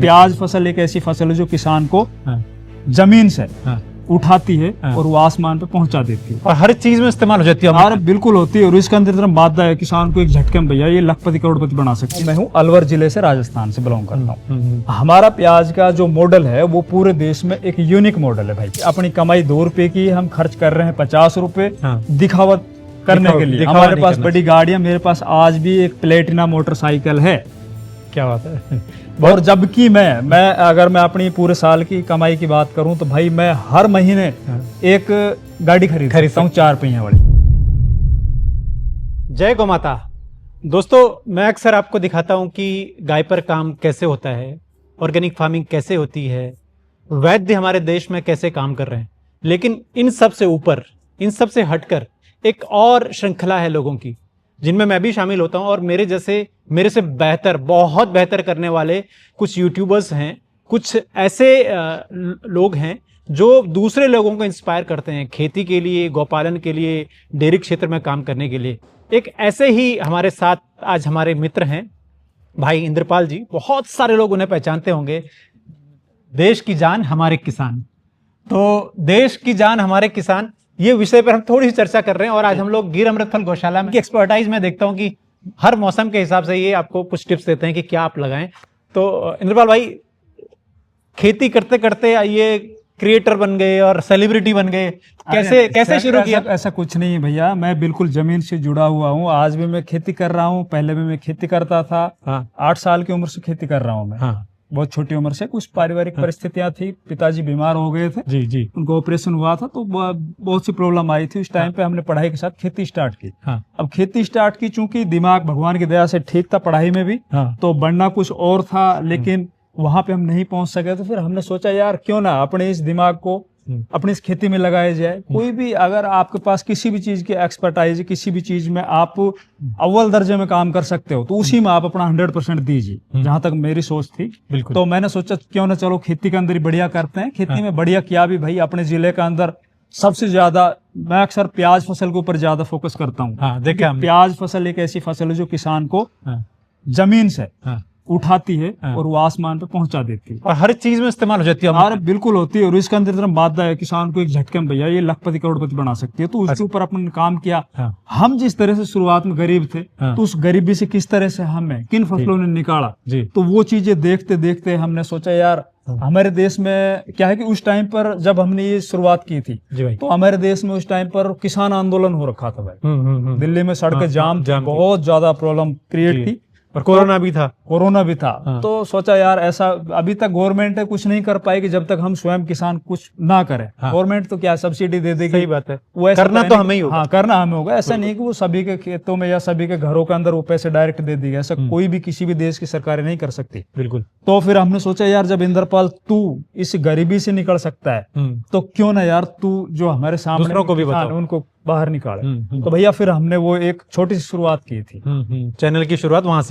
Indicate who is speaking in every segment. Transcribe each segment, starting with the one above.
Speaker 1: प्याज फसल एक ऐसी फसल है जो किसान को जमीन से उठाती है और वो आसमान पे पहुंचा देती है
Speaker 2: और हर चीज में इस्तेमाल हो जाती है।
Speaker 1: और बिल्कुल होती है और इसके अंदर इतना मादा है किसान को एक झटके में भैया ये लखपति करोड़पति बना सकती है। मैं हूँ अलवर जिले से राजस्थान से बिलोंग करता हूँ। हमारा प्याज का जो मॉडल है वो पूरे देश में एक यूनिक मॉडल है भाई। अपनी कमाई 2 रुपए की हम खर्च कर रहे हैं 50 रुपए दिखावत करने के लिए। हमारे पास बड़ी गाड़ियां, मेरे पास आज भी एक प्लेटिना मोटरसाइकिल है।
Speaker 2: क्या बात है।
Speaker 1: और जबकि मैं अगर मैं अपनी पूरे साल की कमाई की बात करूं तो भाई मैं हर महीने एक गाड़ी खरीदता हूं 4 पहिया वाली।
Speaker 2: जय गौ माता। दोस्तों, मैं अक्सर आपको दिखाता हूं कि गाय पर काम कैसे होता है, ऑर्गेनिक फार्मिंग कैसे होती है, वैद्य हमारे देश में कैसे काम कर रहे हैं। लेकिन इन सब से ऊपर, इन सब से हटकर एक और श्रृंखला है लोगों की, जिनमें मैं भी शामिल होता हूं। और मेरे से बेहतर, बहुत बेहतर करने वाले कुछ यूट्यूबर्स हैं, कुछ ऐसे लोग हैं जो दूसरे लोगों को इंस्पायर करते हैं खेती के लिए, गौपालन के लिए, डेयरी क्षेत्र में काम करने के लिए। एक ऐसे ही हमारे साथ आज हमारे मित्र हैं भाई इंद्रपाल जी। बहुत सारे लोग उन्हें पहचानते होंगे। देश की जान हमारे किसान। तो देश की जान हमारे किसान, ये विषय पर हम थोड़ी सी चर्चा कर रहे हैं। और आज हम लोग गिर अमृतफल गौशाला में एक्सपर्टाइज में देखता हूं कि हर मौसम के हिसाब से ये आपको कुछ टिप्स देते हैं कि क्या आप लगाएं। तो इंद्रपाल भाई, खेती करते करते ये क्रिएटर बन गए और सेलिब्रिटी बन गए, कैसे शुरू किया?
Speaker 1: ऐसा कुछ नहीं है भैया, मैं बिल्कुल जमीन से जुड़ा हुआ हूँ। आज भी मैं खेती कर रहा हूँ, पहले भी मैं खेती करता था। 8 साल की उम्र से खेती कर रहा हूँ मैं। बहुत छोटी उम्र से। कुछ पारिवारिक परिस्थितियां थी, पिताजी बीमार हो गए थे
Speaker 2: जी,
Speaker 1: उनको ऑपरेशन हुआ था तो बहुत सी प्रॉब्लम आई थी। उस टाइम पे हमने पढ़ाई के साथ खेती स्टार्ट की। अब खेती स्टार्ट की, चूंकि दिमाग भगवान की दया से ठीक था पढ़ाई में भी, तो बनना कुछ और था, लेकिन वहां पे हम नहीं पहुंच सके। तो फिर हमने सोचा यार क्यों ना अपने इस दिमाग को अपनी इस खेती में लगाया जाए। कोई भी अगर आपके पास किसी भी चीज की एक्सपर्टाइज, किसी भी चीज में आप अव्वल दर्जे में काम कर सकते हो तो उसी में आप अपना 100% दीजिए। जहां तक मेरी सोच थी, तो मैंने सोचा क्यों ना चलो खेती के अंदर ही बढ़िया करते हैं। खेती में बढ़िया किया भी भाई। अपने जिले के अंदर सबसे ज्यादा मैं अक्सर प्याज फसल के ऊपर ज्यादा फोकस करता हूँ। देखिए, प्याज फसल एक ऐसी फसल है जो किसान को जमीन से उठाती है और वो आसमान पे पहुंचा देती है
Speaker 2: और हर चीज में इस्तेमाल हो जाती है।
Speaker 1: और बिल्कुल होती है और इसके अंदर इतना मादा है किसान को एक झटके में भैया ये लखपति करोड़पति बना सकती है। तो उसके ऊपर अपने काम किया। हम जिस तरह से शुरुआत में गरीब थे तो उस गरीबी से किस तरह से हमें किन फसलों ने निकाला, तो वो चीजें देखते देखते हमने सोचा यार हमारे देश में क्या है कि उस टाइम पर जब हमने ये शुरुआत की थी तो हमारे देश में उस टाइम पर किसान आंदोलन हो रखा था भाई। दिल्ली में सड़कें जाम, बहुत ज्यादा प्रॉब्लम क्रिएट थी
Speaker 2: और कोरोना भी था।
Speaker 1: तो सोचा यार ऐसा अभी तक गवर्नमेंट कुछ नहीं कर पाएगी जब तक हम स्वयं किसान कुछ ना करें। गवर्नमेंट तो क्या सब्सिडी दे देगी।
Speaker 2: सही बात है,
Speaker 1: वो
Speaker 2: करना तो हमें ही होगा।
Speaker 1: करना हमें होगा। ऐसा नहीं कि वो सभी के खेतों में या सभी के घरों के अंदर वो पैसे डायरेक्ट दे देगी। ऐसा कोई भी किसी भी देश की सरकारें नहीं कर सकती।
Speaker 2: बिल्कुल।
Speaker 1: तो फिर हमने सोचा यार जब इंद्रपाल तू इस गरीबी से निकल सकता है तो क्यों ना यार तू जो हमारे सामने
Speaker 2: दूसरों को भी बता,
Speaker 1: उनको बाहर निकाले। तो भैया फिर हमने वो एक छोटी सी शुरुआत की थी।
Speaker 2: चैनल की शुरुआत वहां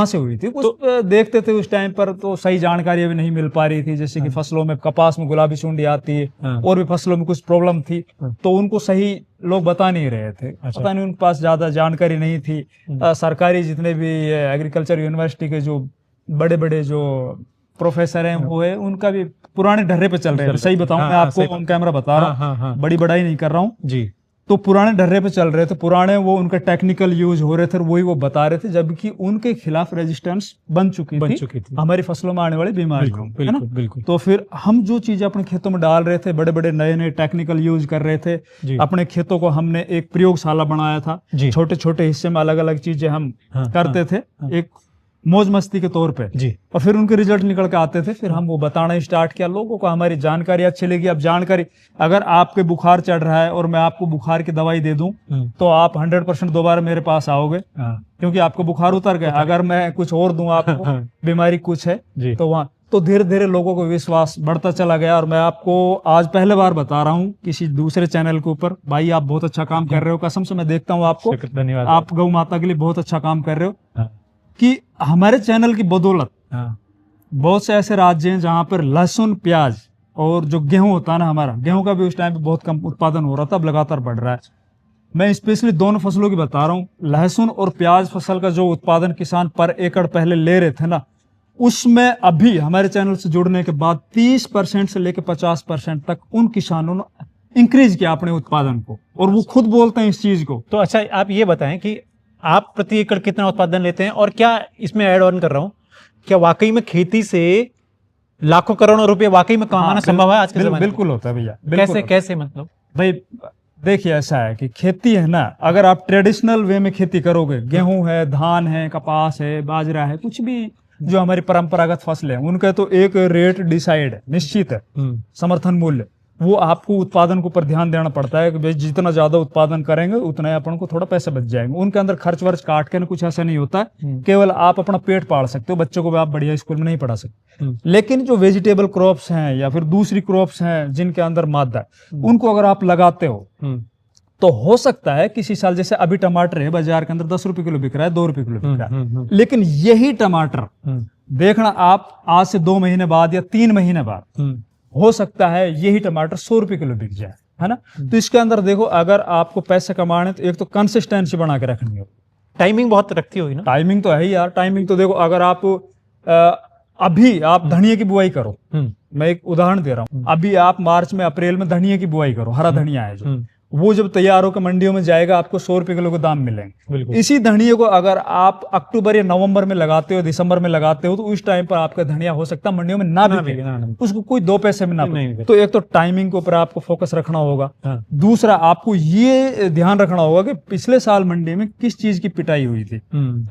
Speaker 2: से हुई
Speaker 1: थी। तो देखते थे उस टाइम पर तो सही जानकारी अभी नहीं मिल पा रही थी। जैसे कि फसलों में कपास में गुलाबी सुंडी आती है और भी फसलों में कुछ प्रॉब्लम थी तो उनको सही लोग बता नहीं रहे थे। पता नहीं उनके पास ज्यादा जानकारी नहीं थी। सरकारी जितने भी एग्रीकल्चर यूनिवर्सिटी के जो बड़े बड़े जो प्रोफेसर हैं वो है उनका भी पुराने ढर्रे पे चल रहे हैं। सही बताऊं मैं आपको ऑन कैमरा बता रहा हूँ, बड़ी बड़ाई नहीं कर रहा हूँ जी। तो पुराने ढर्रे पे चल रहे थे, पुराने वो उनका टेक्निकल यूज हो रहे थे, वही वो बता रहे थे, जबकि उनके खिलाफ रेजिस्टेंस बन चुकी थी हमारी फसलों में आने वाली बीमारियों, है ना। बिल्कुल। तो फिर हम जो चीजें अपने खेतों में डाल रहे थे, बड़े बड़े नए नए टेक्निकल यूज कर रहे थे, अपने खेतों को हमने एक प्रयोगशाला बनाया था। छोटे छोटे हिस्से में अलग अलग चीजें हम करते थे एक मौज मस्ती के तौर पे जी। और फिर उनके रिजल्ट निकल के आते थे। फिर हम वो बताना स्टार्ट किया, लोगों को हमारी जानकारी अच्छी लगी। अब जानकारी, अगर आपके बुखार चढ़ रहा है और मैं आपको बुखार की दवाई दे दूं तो आप 100% दोबारा मेरे पास आओगे क्योंकि आपको बुखार उतर गया। अगर मैं कुछ और दूं आपको, बीमारी कुछ है तो वहाँ तो धीरे धीरे लोगों को विश्वास बढ़ता चला गया। और मैं आपको आज पहले बार बता रहा हूँ किसी दूसरे चैनल के ऊपर, भाई आप बहुत अच्छा काम कर रहे हो, कसम से मैं देखता हूँ आपको। धन्यवाद। आप गौ माता के लिए बहुत अच्छा काम कर रहे हो कि हमारे चैनल की बदौलत बहुत से ऐसे राज्य हैं जहां पर लहसुन, प्याज और जो गेहूं होता है ना, हमारा गेहूं का भी उस टाइम पे बहुत कम उत्पादन हो रहा था, अब लगातार बढ़ रहा है। मैं स्पेशली दोनों फसलों की बता रहा हूँ। लहसुन और प्याज फसल का जो उत्पादन किसान पर एकड़ पहले ले रहे थे ना, उसमें अभी हमारे चैनल से जुड़ने के बाद 30% से लेकर 50% तक उन किसानों ने इंक्रीज किया अपने उत्पादन को, और वो खुद बोलते हैं इस चीज को।
Speaker 2: तो अच्छा, आप ये बताएं कि आप प्रति एकड़ कितना उत्पादन लेते हैं, और क्या इसमें ऐड ऑन कर रहा हूं, क्या वाकई में खेती से लाखों करोड़ों रुपए वाकई में कमाना संभव है आज के जमाने में?
Speaker 1: बिल्कुल होता है भैया।
Speaker 2: कैसे मतलब
Speaker 1: भाई देखिए, ऐसा है कि खेती है ना, अगर आप ट्रेडिशनल वे में खेती करोगे, गेहूं है, धान है, कपास है, बाजरा है, कुछ भी जो हमारी परंपरागत फसलें हैं, उनका तो एक रेट डिसाइड है, निश्चित है, समर्थन मूल्य। वो आपको उत्पादन के ऊपर ध्यान देना पड़ता है कि भाई जितना ज्यादा उत्पादन करेंगे उतना ही अपन को थोड़ा पैसे बच जाएंगे। उनके अंदर खर्च वर्च काट के ना कुछ ऐसा नहीं होता है, केवल आप अपना पेट पाल सकते हो, बच्चों को भी आप बढ़िया स्कूल में नहीं पढ़ा सकते। लेकिन जो वेजिटेबल क्रॉप्स हैं या फिर दूसरी क्रॉप्स हैं जिनके अंदर मादा है, उनको अगर आप लगाते हो तो हो सकता है किसी साल, जैसे अभी टमाटर है बाजार के अंदर 10 रुपए किलो बिक रहा है, 2 रुपए किलो बिक रहा है, लेकिन यही टमाटर देखना आप आज से 2 महीने बाद या 3 महीने बाद हो सकता है यही टमाटर 100 रुपए किलो बिक जाए, है ना। तो इसके अंदर देखो, अगर आपको पैसे कमाने तो एक तो कंसिस्टेंसी बना के रखनी हो,
Speaker 2: टाइमिंग बहुत रखती होगी ना।
Speaker 1: टाइमिंग तो है ही यार। टाइमिंग तो देखो, अगर आप अभी आप धनिया की बुआई करो, मैं एक उदाहरण दे रहा हूँ, अभी आप मार्च में अप्रैल में धनिया की बुआई करो, हरा धनिया है जो, वो जब तैयार होकर मंडियों में जाएगा आपको 100 रुपए किलो के दाम मिलेंगे। इसी धनिया को अगर आप अक्टूबर या नवंबर में लगाते हो, दिसंबर में लगाते हो, तो उस टाइम पर आपका धनिया हो सकता है मंडियों में ना बिके, उसको कोई 2 पैसे में ना बिके। तो एक तो टाइमिंग के ऊपर आपको फोकस रखना होगा, दूसरा आपको ये ध्यान रखना होगा कि पिछले साल मंडी में किस चीज की पिटाई हुई थी।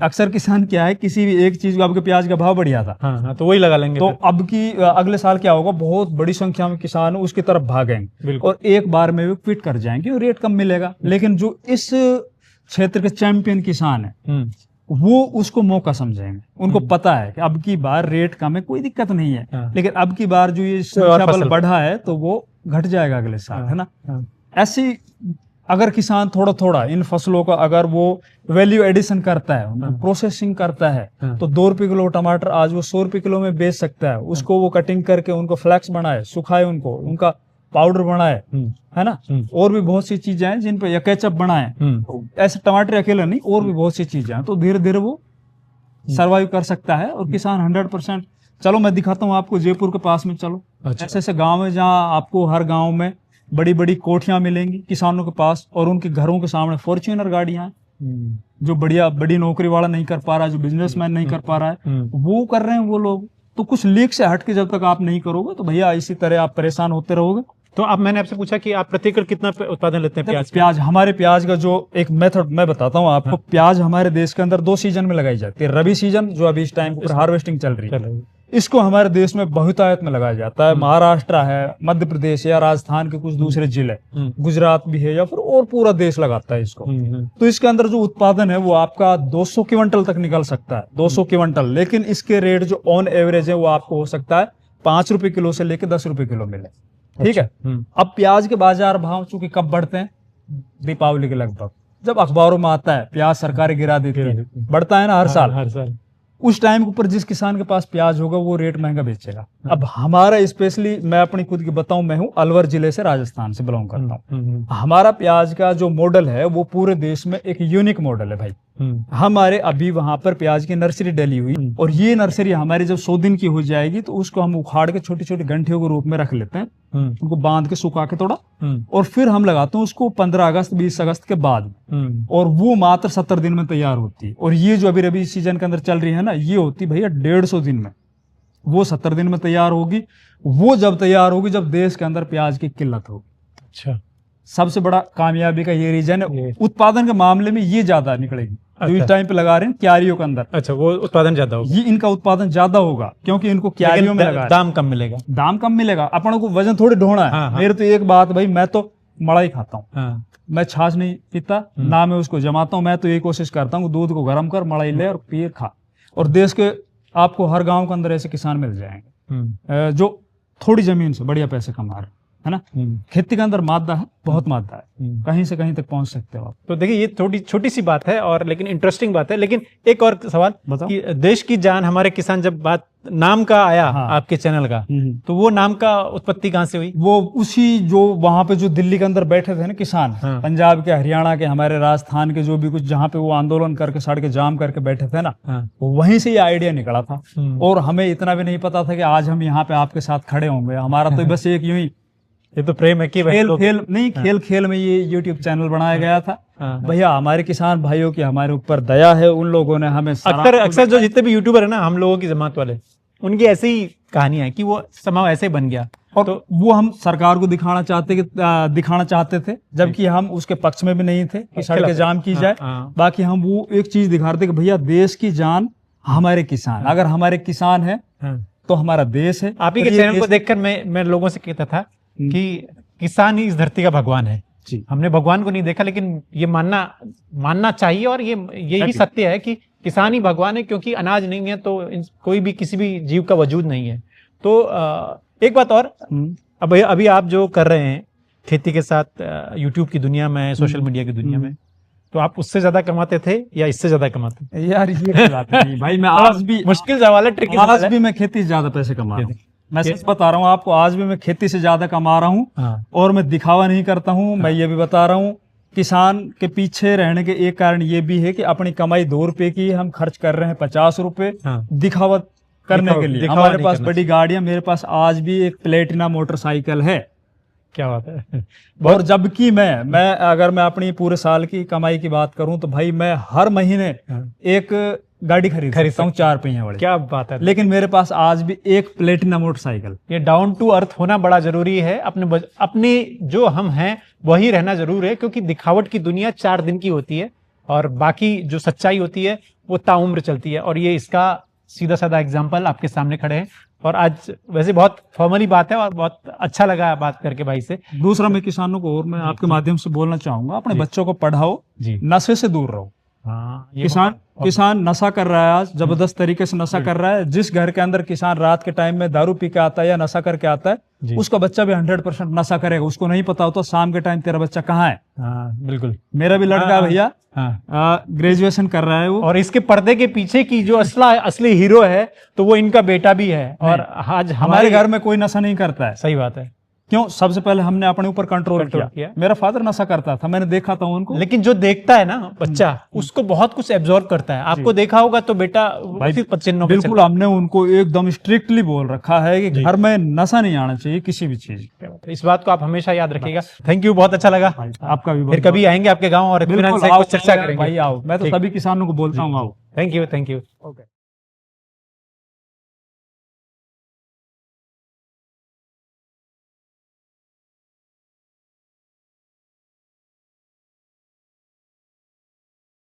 Speaker 1: अक्सर किसान क्या है, किसी भी एक चीज को, आपके प्याज का भाव बढ़ जाता
Speaker 2: तो वही लगा लेंगे,
Speaker 1: तो अब की अगले साल क्या होगा, बहुत बड़ी संख्या में किसान उसकी तरफ भागेंगे और एक बार में भी क्विट कर जाएंगे, रेट कम मिलेगा। लेकिन जो इस क्षेत्र के चैंपियन किसान है वो उसको मौका समझेंगे, उनको पता है कि अब की बार रेट कम है, कोई दिक्कत नहीं है, लेकिन अब की बार जो ये संख्या बल बढ़ा है तो वो घट जाएगा अगले साल, है ना। ऐसी अगर किसान थोड़ा थोड़ा इन फसलों का अगर वो वैल्यू एडिशन करता है, प्रोसेसिंग करता है, तो 2 रुपए किलो टमाटर आज वो 100 रुपए किलो में बेच सकता है। उसको वो कटिंग करके उनको फ्लैक्स बनाए, सुखाए, उनको उनका पाउडर बनाए, है ना, और भी बहुत सी चीजें हैं जिन पे, या केचप बनाए, ऐसे टमाटर अकेला नहीं, और भी बहुत सी चीजें हैं, तो धीरे धीरे वो सरवाइव कर सकता है। और किसान 100%, चलो मैं दिखाता हूँ आपको, जयपुर के पास में चलो, ऐसे ऐसे गांव है जहाँ आपको हर गांव में बड़ी बड़ी कोठियां मिलेंगी किसानों के पास, और उनके घरों के सामने फॉर्च्यूनर गाड़ियां, जो बढ़िया बड़ी नौकरी वाला नहीं कर पा रहा है, जो बिजनेसमैन नहीं कर पा रहा है, वो कर रहे हैं वो लोग। तो कुछ लीक से हट के जब तक आप नहीं करोगे तो भैया इसी तरह आप परेशान होते रहोगे।
Speaker 2: तो अब मैंने आपसे पूछा कि आप प्रति एकड़ कितना उत्पादन लेते हैं
Speaker 1: प्याज हमारे प्याज का जो एक मेथड मैं बताता हूँ आपको। प्याज हमारे देश के अंदर 2 सीजन में लगाई जाती है। रबी सीजन जो अभी इस टाइम पर हार्वेस्टिंग चल रही है, इसको हमारे देश में बहुतायत में लगाया जाता है। महाराष्ट्र है, मध्य प्रदेश या राजस्थान के कुछ दूसरे जिले, गुजरात भी है, या फिर और पूरा देश लगाता है इसको। तो इसके अंदर जो उत्पादन है वो आपका 200 क्विंटल तक निकल सकता है, 200 क्विंटल। लेकिन इसके रेट जो ऑन एवरेज है वो आपको हो सकता है 5 रुपए किलो से लेकर 10 रुपए किलो मिले, ठीक है। अब प्याज के बाजार भाव चूंकि कब बढ़ते हैं, दीपावली के लगभग, जब अखबारों में आता है प्याज सरकारें गिरा देती है, बढ़ता है ना हर साल। उस टाइम के ऊपर जिस किसान के पास प्याज होगा वो रेट महंगा बेचेगा। अब हमारा स्पेशली मैं अपनी खुद की बताऊं, मैं हूं अलवर जिले से, राजस्थान से बिलोंग करता हूं। हमारा प्याज का जो मॉडल है वो पूरे देश में एक यूनिक मॉडल है भाई। हमारे अभी वहां पर प्याज की नर्सरी डली हुई, और ये नर्सरी हमारी जब 100 दिन की हो जाएगी तो उसको हम उखाड़ के छोटी छोटी गंठियों के रूप में रख लेते हैं, उनको बांध के सुखा के थोड़ा, और फिर हम लगाते हैं उसको 15 अगस्त 20 अगस्त के बाद, और वो मात्र 70 दिन में तैयार होती है। और ये जो अभी रबी सीजन के अंदर चल रही है ना, ये होती भैया 150 दिन में, वो 70 दिन में तैयार होगी। वो जब तैयार होगी जब देश के अंदर प्याज की किल्लत होगी। अच्छा, सबसे बड़ा कामयाबी का ये रीजन है। उत्पादन के मामले में ये ज्यादा निकलेगी। जो इस टाइम पे लगा रहे हैं क्यारियों के अंदर,
Speaker 2: अच्छा, वो उत्पादन ज्यादा होगा,
Speaker 1: ये इनका उत्पादन ज्यादा होगा क्योंकि इनको क्यारियों में लगा,
Speaker 2: दाम कम मिलेगा,
Speaker 1: दाम कम मिलेगा। अपन को वजन थोड़ी ढोना है। हाँ। मेरे तो एक बात भाई, मैं तो मलाई खाता हूँ। हाँ। मैं छाछ नहीं पीता ना, मैं उसको जमाता हूँ। मैं तो ये कोशिश करता हूँ दूध को गर्म कर, मलाई ले और पिए, खा। और देश के आपको हर गांव के अंदर ऐसे किसान मिल जाएंगे जो थोड़ी जमीन से बढ़िया पैसे कमा रहे, है ना। खेती के अंदर मादा है, बहुत मादा है, कहीं से कहीं तक पहुंच सकते हो आप।
Speaker 2: तो देखिए, ये थोड़ी छोटी सी बात है और लेकिन इंटरेस्टिंग बात है। लेकिन एक और सवाल कि देश की जान हमारे किसान जब बात नाम का आया
Speaker 1: हाँ।
Speaker 2: आपके चैनल का, तो वो नाम का उत्पत्ति कहाँ से हुई?
Speaker 1: वो उसी जो वहां पे जो दिल्ली के अंदर बैठे थे ना किसान,
Speaker 2: हाँ।
Speaker 1: पंजाब के, हरियाणा के, हमारे राजस्थान के, जो भी कुछ जहाँ पे वो आंदोलन करके सड़कें जाम करके बैठे थे ना,
Speaker 2: हाँ।
Speaker 1: वहीं से ये आइडिया निकला था। और हमें इतना भी नहीं पता था कि आज हम यहाँ पे आपके साथ खड़े होंगे। हमारा तो बस एक यूं ही
Speaker 2: ये तो प्रेम है कि
Speaker 1: खेल खेल में ये यूट्यूब चैनल बनाया गया था।
Speaker 2: हाँ।
Speaker 1: भैया हमारे किसान भाइयों की हमारे ऊपर दया है, उन लोगों ने हमें
Speaker 2: अक्सर जो जितने भी यूट्यूबर है ना, हम लोगों की जमात वाले, उनकी ऐसी ही कहानियां है कि वो समाव ऐसे बन गया।
Speaker 1: और तो वो हम सरकार को दिखाना चाहते थे, जबकि हम उसके पक्ष में भी नहीं थे कि सड़कें जाम की जाए। बाकी हम वो एक चीज दिखा रहे थे कि भैया देश की जान हमारे किसान, अगर हमारे किसान है तो हमारा देश है।
Speaker 2: आप ही के चैनल को देखकर मैं लोगों से कहता था कि किसान ही इस धरती का भगवान है।
Speaker 1: जी।
Speaker 2: हमने भगवान को नहीं देखा, लेकिन ये मानना चाहिए, और यही सत्य है कि किसान ही भगवान है, क्योंकि अनाज नहीं है तो कोई भी किसी भी जीव का वजूद नहीं है। तो एक बात और, अभी आप जो कर रहे हैं खेती के साथ, यूट्यूब की दुनिया में, सोशल मीडिया की दुनिया में, तो आप उससे ज्यादा कमाते थे या इससे ज्यादा कमाते थे?
Speaker 1: यार ये बात नहीं भाई, मैं आज भी
Speaker 2: मुश्किल सवाल है, ट्रिकी
Speaker 1: आज भी मैं खेती से ज्यादा पैसे कमा रहा हूँ। मैं सच बता रहा हूँ आपको, आज भी मैं खेती से ज्यादा कमा रहा हूँ।
Speaker 2: हाँ।
Speaker 1: और मैं दिखावा नहीं करता हूँ। मैं ये भी बता रहा हूँ, किसान के पीछे रहने के एक कारण ये भी है कि अपनी कमाई 2 रुपए की हम खर्च कर रहे हैं 50 रुपए दिखावा करने के लिए। हमारे पास बड़ी गाड़ियां, मेरे पास आज भी एक प्लेटिना मोटरसाइकिल है।
Speaker 2: क्या बात है।
Speaker 1: और जबकि मैं अगर मैं अपनी पूरे साल की कमाई की बात करूं तो भाई मैं हर महीने एक गाड़ी खरीदता हूँ 4 पहिया वाली।
Speaker 2: क्या बात है।
Speaker 1: लेकिन मेरे पास आज भी एक प्लेटिना मोटरसाइकिल।
Speaker 2: ये डाउन टू अर्थ होना बड़ा जरूरी है। अपने जो हम हैं वही रहना जरूर है, क्योंकि दिखावट की दुनिया 4 दिन की होती है और बाकी जो सच्चाई होती है वो ताउम्र चलती है। और ये इसका सीधा साधा एग्जाम्पल आपके सामने खड़े हैं। और आज वैसे बहुत फॉर्मली बात है और बहुत अच्छा लगा बात करके भाई से।
Speaker 1: दूसरा मैं किसानों को, और मैं आपके माध्यम से बोलना चाहूंगा, अपने बच्चों को पढ़ाओ, नशे से दूर रहो।
Speaker 2: हाँ,
Speaker 1: किसान नशा कर रहा है, आज जबरदस्त तरीके से नशा कर रहा है। जिस घर के अंदर किसान रात के टाइम में दारू पी के आता है या नशा करके आता है, उसका बच्चा भी 100% नशा करेगा। उसको नहीं पता होता शाम के टाइम तेरा बच्चा कहाँ है।
Speaker 2: बिल्कुल।
Speaker 1: मेरा भी लड़का भैया ग्रेजुएशन कर रहा है वो,
Speaker 2: और इसके पर्दे के पीछे की जो असली हीरो है तो वो इनका बेटा भी है। और आज
Speaker 1: हमारे घर में कोई नशा नहीं करता है।
Speaker 2: सही बात है।
Speaker 1: क्यों? सबसे पहले हमने अपने ऊपर कंट्रोल किया। मेरा फादर नशा करता था, मैंने देखा था उनको।
Speaker 2: लेकिन जो देखता है ना बच्चा, उसको बहुत कुछ एब्जॉर्ब करता है। आपको देखा होगा तो बेटा
Speaker 1: बिल्कुल, हमने उनको एकदम स्ट्रिक्टली बोल रखा है कि घर में नशा नहीं आना चाहिए किसी भी चीज।
Speaker 2: इस बात को आप हमेशा याद रखिएगा। थैंक यू, बहुत अच्छा लगा।
Speaker 1: आपका भी।
Speaker 2: फिर कभी आएंगे आपके गाँव और चर्चा करेंगे।
Speaker 1: भाई आओ, मैं तो सभी किसानों को बोलता हूँ आओ।
Speaker 2: Thank you. ओके।